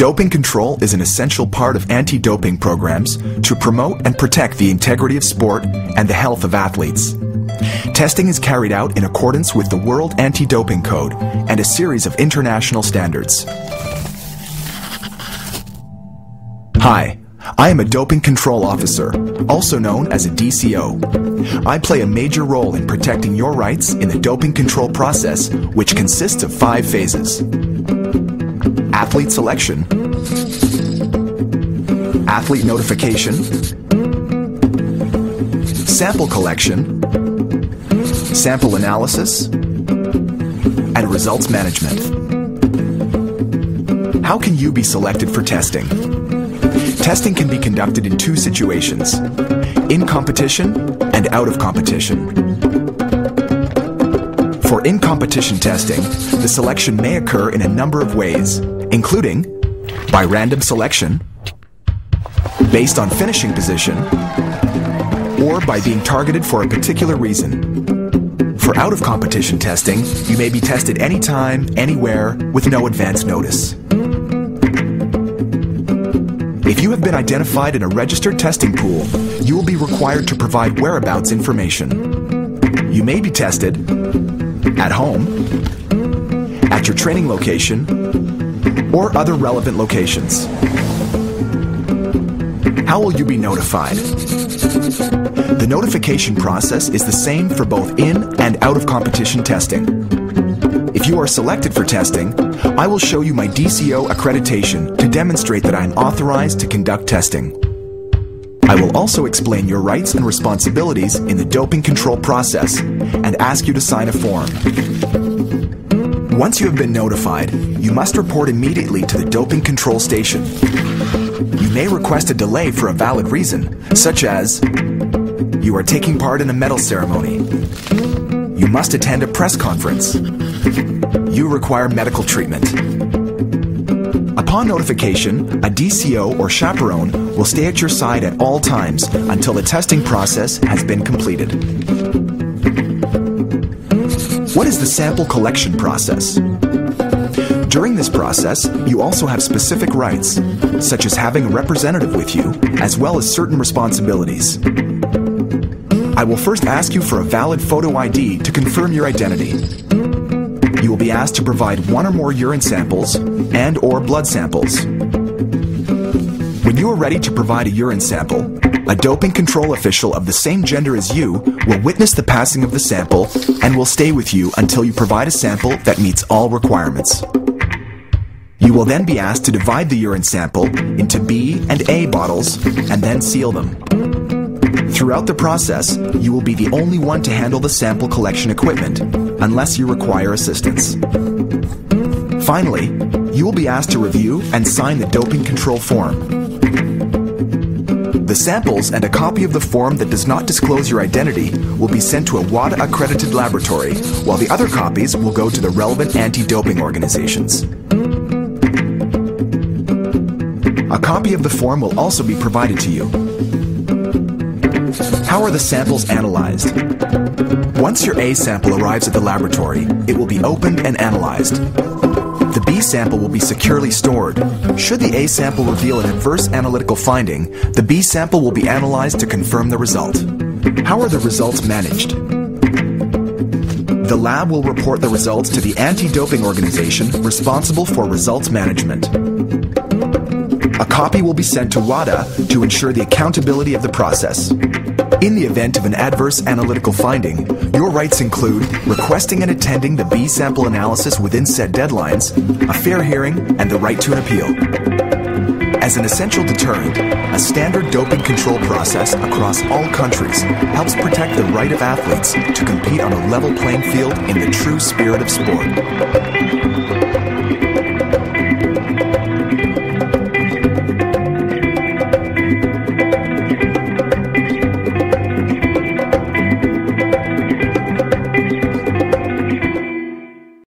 Doping control is an essential part of anti-doping programs to promote and protect the integrity of sport and the health of athletes. Testing is carried out in accordance with the World Anti-Doping Code and a series of international standards. Hi, I am a doping control officer, also known as a DCO. I play a major role in protecting your rights in the doping control process, which consists of 5 phases. Athlete selection, athlete notification, sample collection, sample analysis, and results management. How can you be selected for testing? Testing can be conducted in 2 situations: in competition and out of competition. For in-competition testing, the selection may occur in a number of ways, including by random selection, based on finishing position, or by being targeted for a particular reason. For out-of-competition testing, you may be tested anytime, anywhere, with no advance notice. If you have been identified in a registered testing pool, you will be required to provide whereabouts information. You may be tested at home, at your training location, or other relevant locations. How will you be notified? The notification process is the same for both in and out of competition testing. If you are selected for testing, I will show you my DCO accreditation to demonstrate that I am authorized to conduct testing. I will also explain your rights and responsibilities in the doping control process and ask you to sign a form. Once you have been notified, you must report immediately to the doping control station. You may request a delay for a valid reason, such as you are taking part in a medal ceremony, you must attend a press conference, you require medical treatment. Upon notification, a DCO or chaperone will stay at your side at all times until the testing process has been completed. What is the sample collection process? During this process, you also have specific rights, such as having a representative with you, as well as certain responsibilities. I will first ask you for a valid photo ID to confirm your identity. You will be asked to provide 1 or more urine samples and/or blood samples. When you are ready to provide a urine sample, a doping control official of the same gender as you will witness the passing of the sample and will stay with you until you provide a sample that meets all requirements. You will then be asked to divide the urine sample into B and A bottles and then seal them. Throughout the process, you will be the only one to handle the sample collection equipment, unless you require assistance. Finally, you will be asked to review and sign the doping control form. The samples and a copy of the form that does not disclose your identity will be sent to a WADA accredited laboratory, while the other copies will go to the relevant anti-doping organizations. A copy of the form will also be provided to you. How are the samples analyzed? Once your A sample arrives at the laboratory, it will be opened and analyzed. The B sample will be securely stored. Should the A sample reveal an adverse analytical finding, the B sample will be analyzed to confirm the result. How are the results managed? The lab will report the results to the anti-doping organization responsible for results management. A copy will be sent to WADA to ensure the accountability of the process. In the event of an adverse analytical finding, your rights include requesting and attending the B sample analysis within set deadlines, a fair hearing, and the right to an appeal. As an essential deterrent, a standard doping control process across all countries helps protect the right of athletes to compete on a level playing field in the true spirit of sport.